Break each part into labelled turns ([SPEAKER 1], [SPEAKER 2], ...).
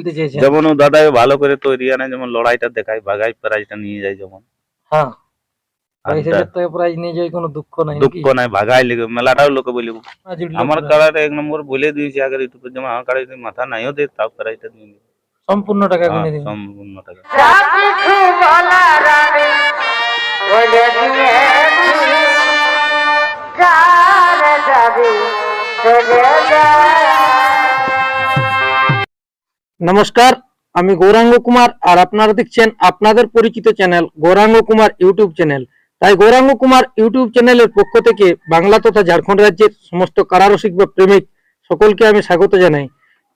[SPEAKER 1] তুলতে চেয়েছেন?
[SPEAKER 2] যেমন ও দাদা ভালো করে তৈরি আনে, যেমন লড়াইটা দেখায়, বাগাই প্রাইজটা নিয়ে যায়, যেমন
[SPEAKER 1] হ্যাঁ, 22,000
[SPEAKER 2] আড্ডা
[SPEAKER 1] টাকা প্রাইজ নিয়ে যাই, কোনো দুঃখ নাই নাকি?
[SPEAKER 2] দুঃখ নাই, ভাগাই লেগে মেলাটাও লোকে বলিব
[SPEAKER 1] জুটলো
[SPEAKER 2] আমার
[SPEAKER 1] পুরা।
[SPEAKER 2] কাড়াটা 1 নম্বর বলে দিয়েছি আগে ইউটিউবে, যেমন আমার কাড়া যদি মাথা নাইও দে তাও প্রাইজটা নিয়ে নিবে।
[SPEAKER 1] সম্পূর্ণ টাকা
[SPEAKER 2] হ্যাঁ,
[SPEAKER 1] গুনে দিন।
[SPEAKER 2] সম্পূর্ণ টাকা।
[SPEAKER 1] নমস্কার, আমি গৌরাঙ্গ কুমার, আর আপনারা দেখছেন আপনাদের পরিচিত channel Gauranga Kumar YouTube channel. তাই গৌরাঙ্গ কুমার ইউটিউব চ্যানেলের পক্ষ থেকে বাংলা তথা ঝাড়খণ্ড রাজ্যের সমস্ত কারারসিক বা প্রেমিক সকলকে আমি স্বাগত জানাই।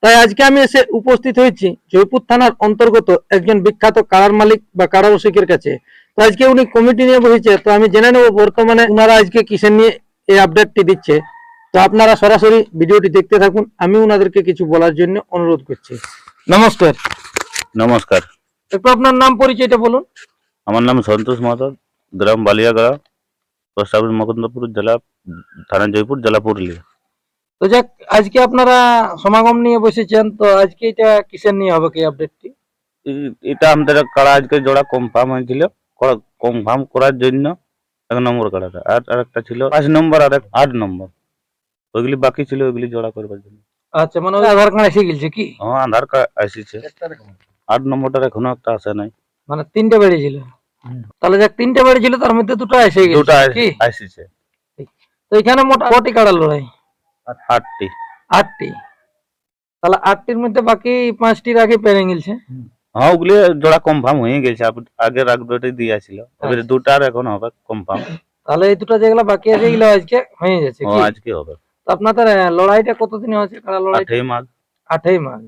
[SPEAKER 1] তাই আজকে আমি এসে উপস্থিত হয়েছি জয়পুর থানার অন্তর্গত একজন বিখ্যাত কারার মালিক বা কারারসিকের কাছে। তো আজকে উনি কমিটি নিয়ে বসেছে, তো আমি জেনে নেব বর্তমানে ওনারা আজকে কিসের নিয়ে এই আপডেটটি দিচ্ছে। তো আপনারা সরাসরি ভিডিওটি দেখতে থাকুন, আমি ওনাদেরকে কিছু বলার জন্য অনুরোধ করছি। নমস্কার।
[SPEAKER 2] নমস্কার,
[SPEAKER 1] একটু আপনার নাম পরিচয়টা বলুন।
[SPEAKER 2] আমার নাম সন্তোষ মাহাতো, গ্রাম বালিয়াগড়া, পোস্ট অফিস মুকুন্দপুর, জেলা থানা জয়পুর, জেলা পুরুলিয়া।
[SPEAKER 1] তো যাক, আজকে আপনারা সমাগম নিয়ে বসেছেন, তো আজকে এটা কিসের নিয়ে হবে কি আপডেটটি?
[SPEAKER 2] এটা আমাদের কাড়া আজকে জোড়া কনফার্ম হয়েছিল, কনফার্ম করার জন্য 1 নম্বর কাড়াটা, আর আরেকটা ছিল 5 নম্বর আর 8 নম্বর, ওইগুলি বাকি ছিল, ওইগুলি জোড়া করবার জন্য।
[SPEAKER 1] আচ্ছা, মানে ওই আধার কার্ড এসে গেছে কি?
[SPEAKER 2] হ্যাঁ, আধার কার্ড আসিছে, 8 নম্বরটার এখনো একটা আসে নাই।
[SPEAKER 1] মানে 3টে বেড়েছিল, তাহলে যাক 3টে বেড়েছিল, তার মধ্যে 2টো এসে গেছে
[SPEAKER 2] দুটা
[SPEAKER 1] কি?
[SPEAKER 2] আসিছে,
[SPEAKER 1] তো এখানে মোট কটি কাড়া লড়াই?
[SPEAKER 2] 8টি।
[SPEAKER 1] 8টি। তাহলে 8টির মধ্যে বাকি 5টির আগে পেরে গেছে।
[SPEAKER 2] হ্যাঁ, ওগুলি জোড়া কনফার্ম হয়ে গেছে, আগে রাগ দুটোই দিয়েছিল, এবারে দুটার এখন হবে কনফার্ম।
[SPEAKER 1] তাহলে এই দুটো যেগুলো বাকি আছে এগুলো আজকে হয়ে যাচ্ছে
[SPEAKER 2] ও
[SPEAKER 1] কি?
[SPEAKER 2] আজকে হবে।
[SPEAKER 1] তো আপনাদের লড়াইটা কতদিনে হচ্ছে কাড়া লড়াই?
[SPEAKER 2] 8ই মাঘ।
[SPEAKER 1] 8ই মাঘ।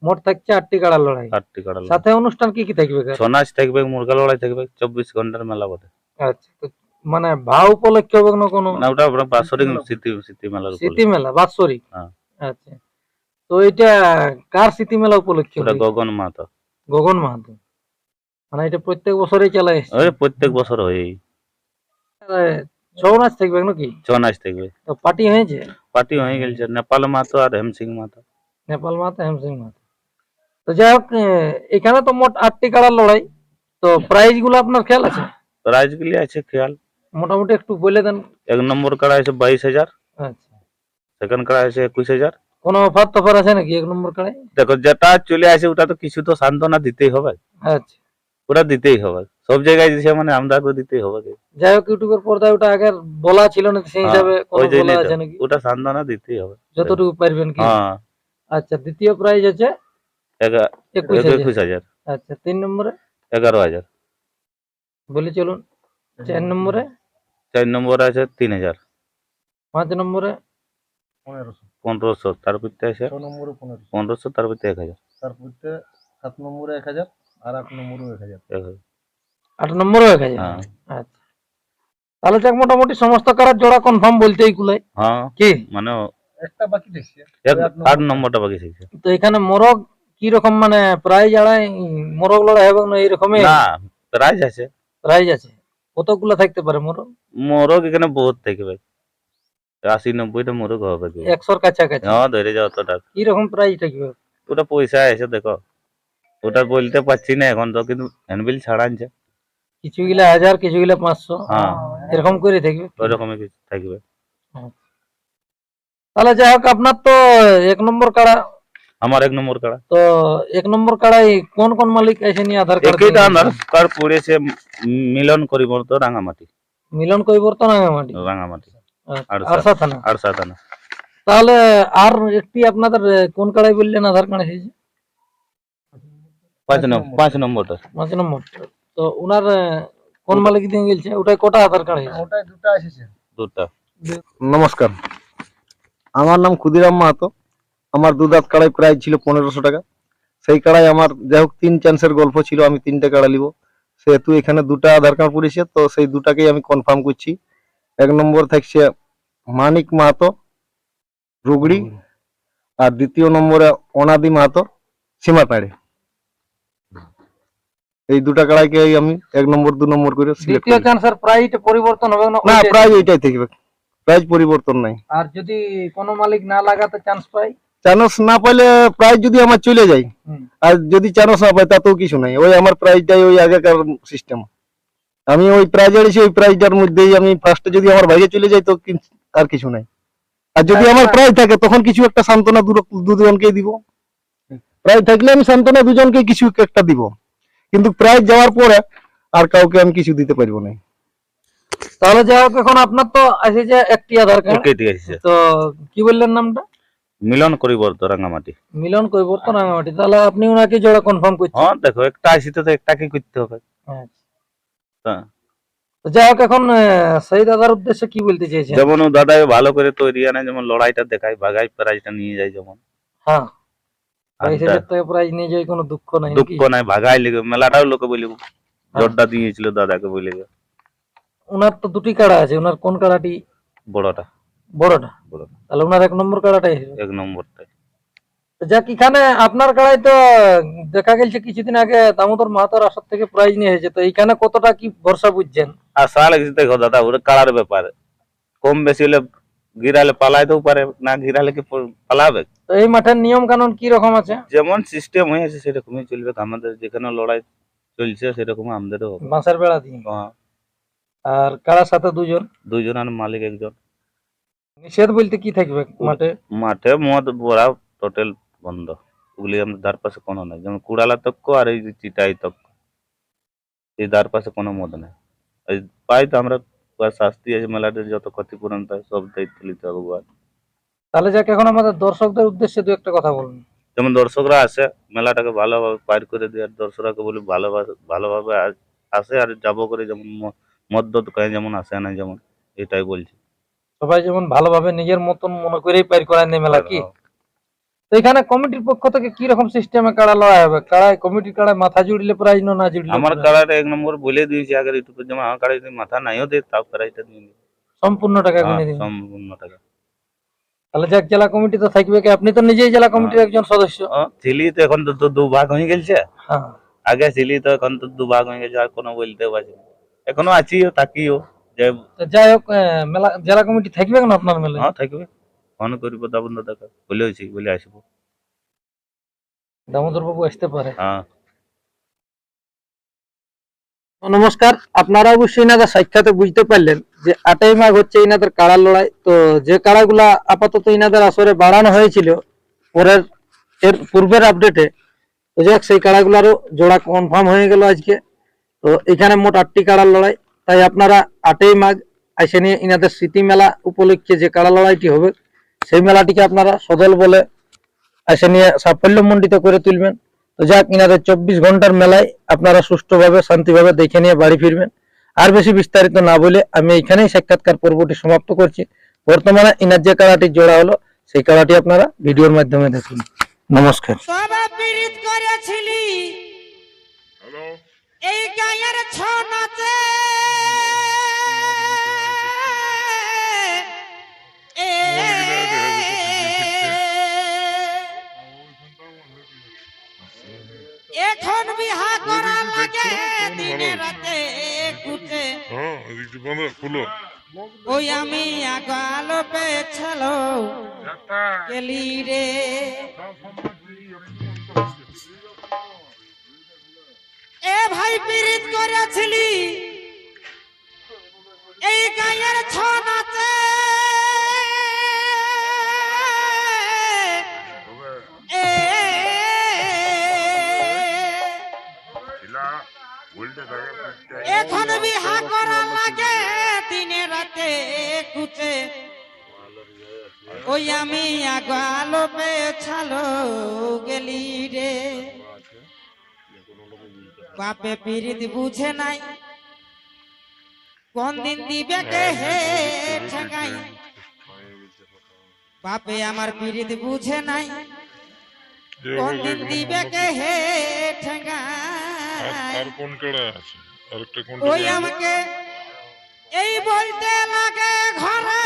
[SPEAKER 1] মোট থাকছে 8টি কাড়া লড়াই।
[SPEAKER 2] 8টি কাড়া লড়াই।
[SPEAKER 1] সাথে অনুষ্ঠান কি কি থাকবে?
[SPEAKER 2] ছৌ নাচ থাকবে, মুরগা লড়াই থাকবে, 24 ঘন্টার মেলা বটে।
[SPEAKER 1] আচ্ছা, তো মানে ভাও উপলক্ষে হবে না কোনো?
[SPEAKER 2] না, ওটা বাৎসরিক স্মৃতি মেলার উপলক্ষে।
[SPEAKER 1] স্মৃতি মেলা বাৎসরিক?
[SPEAKER 2] হ্যাঁ।
[SPEAKER 1] আচ্ছা, তো এটা কার স্মৃতি মেলা উপলক্ষে?
[SPEAKER 2] ওটা গগন মাহাতো।
[SPEAKER 1] গগন মাহাতো। মানে এটা প্রত্যেক বছরই চলে আসছে?
[SPEAKER 2] ওই প্রত্যেক বছর হয়ই।
[SPEAKER 1] ছৌ নাচ থাকবে নাকি?
[SPEAKER 2] ছৌ নাচ থাকবে।
[SPEAKER 1] তো পার্টি হয়েছে?
[SPEAKER 2] পার্টি হয়ে গেছে, নেপাল মাহাতো আর হেমসিং মাহাতো।
[SPEAKER 1] নেপাল মাহাতো, হেমসিং মাহাতো। তো যাই হোক, এখানে তো মোট 8টি কাড়ার লড়াই। তো প্রাইজ গুলো আপনার খেয়াল আছে?
[SPEAKER 2] প্রাইজ গুলি আছে খেয়াল,
[SPEAKER 1] মোটামুটি একটু বলে দেন।
[SPEAKER 2] 1 নম্বর কাড়া আছে 22,000,
[SPEAKER 1] আচ্ছা,
[SPEAKER 2] সেকেন্ড কাড়া আছে 21,000।
[SPEAKER 1] কোনো অফার টফার আছে নাকি 1 নম্বর কাড়াই?
[SPEAKER 2] দেখো, যেটা চলে আসে ওটা তো কিছু তো সান্ত্বনা দিতেই হবে,
[SPEAKER 1] আচ্ছা,
[SPEAKER 2] ওটা দিতেই হবে, সব জায়গায় দিছে মানে আমাদেরকে দিতেই হবে।
[SPEAKER 1] যাই হোক, ইউটিউবের পর্দায় ওটা আগে বলা ছিল না, সেই হিসাবে কোনো
[SPEAKER 2] ওই
[SPEAKER 1] বলা
[SPEAKER 2] জন্যই
[SPEAKER 1] আছে
[SPEAKER 2] তো,
[SPEAKER 1] নাকি?
[SPEAKER 2] ওটা সান্ত্বনা দিতেই হবে
[SPEAKER 1] যতটুকু পারবেন কি?
[SPEAKER 2] হ্যাঁ।
[SPEAKER 1] আচ্ছা, দ্বিতীয় প্রাইজ আছে
[SPEAKER 2] 21,000।
[SPEAKER 1] আচ্ছা, 3 নম্বরে
[SPEAKER 2] 11,000।
[SPEAKER 1] বলে চলুন। 4 নম্বরে?
[SPEAKER 2] 4 নম্বরে আছে 3,000।
[SPEAKER 1] 5 নম্বরে?
[SPEAKER 2] 1500। তারপরে আছে 1500, তারপরে 1,000।
[SPEAKER 3] 7 নম্বরে 1000 আর 8 নম্বরে 1000।
[SPEAKER 1] 8 নম্বরে 1000।
[SPEAKER 2] হ্যাঁ।
[SPEAKER 1] আচ্ছা, তাহলে যাক মোটামুটি সমস্ত কারার জোড়া কনফার্ম বলতেই কুলাই
[SPEAKER 2] হ্যাঁ,
[SPEAKER 1] কি?
[SPEAKER 2] মানে
[SPEAKER 3] একটা বাকি থাকছে,
[SPEAKER 2] 8 নম্বরটা বাকি থাকছে।
[SPEAKER 1] তো এখানে মোরগ কি রকম, মানে প্রাইজ আড়াই মোরগ লড়াই হবে না এইরকমই?
[SPEAKER 2] না, প্রাইজ আছে।
[SPEAKER 1] প্রাইজ আছে কতগুলো থাকতে পারে মোরগ?
[SPEAKER 2] মোরগ এখানে বহুত থাকবে, 80-90টা মোরগ হবে কি?
[SPEAKER 1] 100-র কাছাকাছি?
[SPEAKER 2] হ্যাঁ, ধরে যাও তো।
[SPEAKER 1] কি রকম প্রাইজ থাকবে?
[SPEAKER 2] ওটা পয়সা আছে, দেখো ওটা বলতে পারছি না এখন তো, কিন্তু হ্যান্ডবিল ছাড়া আনছে।
[SPEAKER 1] কিছু গিলা 1000, কিছু গিলা 500,
[SPEAKER 2] হ্যাঁ,
[SPEAKER 1] এরকম করে থাকবে?
[SPEAKER 2] ওইরকমই কিছু থাকবে।
[SPEAKER 1] তাহলে যাই হোক, আপনার তো 1 নম্বর কাড়া।
[SPEAKER 2] আমার 1 নম্বর কাড়া।
[SPEAKER 1] তো 1 নম্বর কাড়াই কোন কোন মালিক এসে নিয়ে আধার কার্ড?
[SPEAKER 2] একইটা আধার কার্ড পড়েছে, মিলন করিবর্ত, রাঙামাটি।
[SPEAKER 1] মিলন কৈবর্ত, রাঙামাটি।
[SPEAKER 2] রাঙামাটি
[SPEAKER 1] আরসা থানা।
[SPEAKER 2] আরসা থানা।
[SPEAKER 1] তাহলে আর একটি আপনাদের কোন কাড়াই বললেন আধার কার্ড এসেছে?
[SPEAKER 2] 5 নম্বরটা।
[SPEAKER 1] 5 নম্বর। তো উনার কোন মালিক দিয়ে গেছে? ওটাই কোটা আধার কার্ড এসেছে?
[SPEAKER 3] ওটাই দুটো এসেছে।
[SPEAKER 2] দুটা।
[SPEAKER 3] নমস্কার, আমার নাম ক্ষুদিরাম মাহাতো। আমার দুধাত কাড়াই প্রাইস ছিল 1500 টাকা। সেই কাড়াই আমার যাই হোক 3 চান্সের গল্প ছিল, আমি 3টে কাড়া নিব, সেহেতু এখানে দুটা আধার কার্ড পড়েছে, তো সেই দুটাকেই আমি কনফার্ম করছি। 1 নম্বর থাকছে মানিক মাহাতো, রুগড়ি, আর 2য় নম্বরে অনাদি মাহাতো, সীমাপাড়ে। এই দুটা কাড়াইকে আমি 1 নম্বর 2 নম্বর করে সিলেক্ট
[SPEAKER 1] দ্বিতীয়
[SPEAKER 3] করি।
[SPEAKER 1] চান্সের প্রাইস পরিবর্তন হবে না?
[SPEAKER 3] না, প্রাইস এইটাই থাকবে, প্রাইস পরিবর্তন নাই।
[SPEAKER 1] আর যদি কোনো মালিক না লাগাতে চান্স পায়?
[SPEAKER 3] চান্স না পাইলে প্রাইজ যদি আমার চলে যায়,
[SPEAKER 1] হুম।
[SPEAKER 3] আর যদি চান্স না পাই তাতেও কিছু নাই, ওই আমার প্রাইজটাই ওই আগেকার সিস্টেম। আমি ওই প্রাইজ আড়িছি, ওই প্রাইজটার মধ্যেই আমি ফার্স্টে যদি আমার ভাইয়ে চলে যাই তো আর কিছু নাই। আর যদি আমার প্রাইজ থাকে তখন কিছু একটা সান্ত্বনা দুজনকেই দিব। প্রাইজ থাকলে আমি সান্ত্বনা দুজনকে কিছু একটা দিব, কিন্তু প্রাইজ যাওয়ার পরে আর কাউকে আমি কিছু দিতে পারবো না।
[SPEAKER 1] তাহলে যাই হোক, এখন আপনার তো আছে যে একটি আধার কার্ড,
[SPEAKER 2] ওকে ঠিক আছে।
[SPEAKER 1] তো কি বললেন নামটা?
[SPEAKER 2] মিলন করিবর্ত রাঙ্গামাটি।
[SPEAKER 1] মিলন কৈবর্তন রাঙামাটি। তাহলে আপনি ওনাকে জোড়া কনফার্ম করছেন?
[SPEAKER 2] হ্যাঁ দেখো, একটা আইসি তো একটাকে করতে হবে।
[SPEAKER 1] আচ্ছা।
[SPEAKER 2] হ্যাঁ।
[SPEAKER 1] তো যাই হোক, এখন সেই দাদার উদ্দেশ্যে কি বলতে চেয়েছেন?
[SPEAKER 2] যেমন ও দাদা ভালো করে তৈরি আনে, যেমন লড়াইটা দেখায়, বাগাই প্রাইজটা নিয়ে যায়, যেমন
[SPEAKER 1] হ্যাঁ,
[SPEAKER 2] আর
[SPEAKER 1] 22,000 টাকা প্রাইজ নিয়ে যাই, কোনো দুঃখ নাই নাকি?
[SPEAKER 2] দুঃখ নাই, ভাগাই লেগে মেলাটাও লোকে বলিব জোরটা দিয়েছিল দাদাকে বলে।
[SPEAKER 1] ওনার তো দুটি কাড়া আছে, ওনার কোন কাড়াটি
[SPEAKER 2] বড়টা
[SPEAKER 1] বড়টা?
[SPEAKER 2] বড়টা
[SPEAKER 1] তাহলে ওনার 1 নম্বর কাড়াটাই হবে।
[SPEAKER 2] এক নম্বরটাই।
[SPEAKER 1] তো যাক, এখানে আপনার কাড়াই তো দেখা গেছে কিছুদিন আগে দামোদর মাহাতোর আসর থেকে প্রাইজ নিয়ে হয়েছে, তো এইখানে কতটা কি ভরসা বুঝছেন?
[SPEAKER 2] আর সারা লাগছে দেখো দাদা, ওর কালার ব্যাপার, কম বেশি হলে গিরালে পালাইতেও পারে, না গিরালে কি পালাবে।
[SPEAKER 1] তো এই মাঠের নিয়ম কানুন কি রকম আছে?
[SPEAKER 2] যেমন সিস্টেম হয়েছে সেরকমই চলবে, আমাদের যেখানে লড়াই চলছে সেরকম আমাদেরও হবে।
[SPEAKER 1] বাঁশের বেড়া দিয়ে।
[SPEAKER 2] হ্যাঁ,
[SPEAKER 1] আর কাড়ার সাথে দুজন,
[SPEAKER 2] দুজন আর মালিক একজন।
[SPEAKER 1] নিষেধ বলতে কি থাকবে মাঠে?
[SPEAKER 2] মাঠে মদ ভরা টোটাল বন্ধ, ওগুলি আমাদের ধার পাশে কোনো নাই। যেমন কুড়ালা তক্ক আর এই যে চিটাই তক্ক, এই ধার পাশে কোনো মদ নাই। এই পাই তো আমরা শাস্তি আছে, মেলাদের যত ক্ষতিপূরণ পাই সব দায়িত্ব নিতে হবে গোয়ার।
[SPEAKER 1] তাহলে যাক, এখন আমাদের দর্শকদের উদ্দেশ্যে দু একটা কথা বলুন।
[SPEAKER 2] যেমন দর্শকরা আসে, মেলাটাকে ভালোভাবে পার করে দিয়ে, আর দর্শকরাকে বলি ভালোভাবে আসে আর যাবো করে, যেমন মদ্যত খায় যেমন আসে না, যেমন এটাই বলছি।
[SPEAKER 1] সবাই যেমন ভালোভাবে নিজের মতন মনে করেই পার করায় নেই মেলা কি। তো এখানে কমিটির পক্ষ থেকে কি রকম সিস্টেমে কাড়া লড়াই হবে? কাড়ায় কমিটির কাড়ায় মাথা জুড়লে প্রাইজ, না জুড়লে
[SPEAKER 2] আমার
[SPEAKER 1] প্রাইজ?
[SPEAKER 2] কাড়াটা 1 নম্বর বলে দিয়েছি আগে ইউটিউবে, যেমন আমার কাড়াই যদি মাথা নাইও দে তাও প্রাইজটা দিয়ে দিবে।
[SPEAKER 1] সম্পূর্ণ টাকা গুনে দিন।
[SPEAKER 2] সম্পূর্ণ টাকা।
[SPEAKER 1] তাহলে যাক, জেলা কমিটি তো থাকবে কি? আপনি তো নিজেই জেলা কমিটির একজন সদস্য।
[SPEAKER 2] ছিলি তো, এখন তো দু ভাগ হয়ে গেছে।
[SPEAKER 1] হ্যাঁ।
[SPEAKER 2] আগে ছিলি তো, এখন তো দু ভাগ হয়ে গেছে, আর কোনো বলতে পারছি না। এখনো আছিও, থাকিও যে।
[SPEAKER 1] তো যাই হোক, মেলা জেলা কমিটি থাকবে কেন আপনার মেলায়?
[SPEAKER 2] হ্যাঁ থাকবে, ফোন করিব দাবন দাদাকে, বলেছি বলে আসবো।
[SPEAKER 1] দামোদর বাবু আসতে পারে।
[SPEAKER 2] হ্যাঁ।
[SPEAKER 1] নমস্কার, আপনারা অবশ্যই ইনাদের সাক্ষাতে বুঝতে পারলেন যে 8ই মাঘ হচ্ছে ইনাদের কাড়ার লড়াই। তো যে কাড়াগুলা আপাতত ইনাদের আসরে বাড়ানো হয়েছিল এর পূর্বের আপডেটে, তো যাক সেই কাড়াগুলারও জোড়া কনফার্ম হয়ে গেল আজকে। তো এখানে মোট 8টি কাড়ার লড়াই, তাই আপনারা 8ই মাঘ এসে নিয়ে ইনাদের স্মৃতি মেলা উপলক্ষে যে কাড়া লড়াইটি হবে সেই মেলাটিকে আপনারা সদল বলে এসে নিয়ে সাফল্যমণ্ডিত করে তুলবেন। তো যাক, ইনাদের 24 ঘন্টার মেলায় আপনারা সুষ্ঠুভাবে শান্তিভাবে দেখে নিয়ে বাড়ি ফিরবেন। আর বেশি বিস্তারিত না বলে আমি এখানেই সাক্ষাৎকার পর্বটি সমাপ্ত করছি। বর্তমানে ইনার যে কাড়াটি জোড়া হলো সেই কাড়াটি আপনারা ভিডিওর মাধ্যমে দেখুন। নমস্কার।
[SPEAKER 4] তবে পীড়িত করেছিলি এই গায়ের ছনাতে, এখন বিহা করা লাগে দিনে রাতে কুটে, ওই আমি আগাল পেছাল গেলি রে। এ ভাই পীড়িত করেছিলি এই গায়ের ছনাতে, এখন বিহা করা লাগে দিনে রাতে কুচে, ওই আমি আগাল পেছালো গেলি রে। বাপে পীড়িত বুঝে নাই, কোন দিন দিবে কে হে ঠেঙ্গাই। বাপে আমার পীড়িত বুঝে নাই, কোন দিন দিবে কে হে ঠেঙ্গাই। ওই আমাকে এই বলতে লাগে ঘরে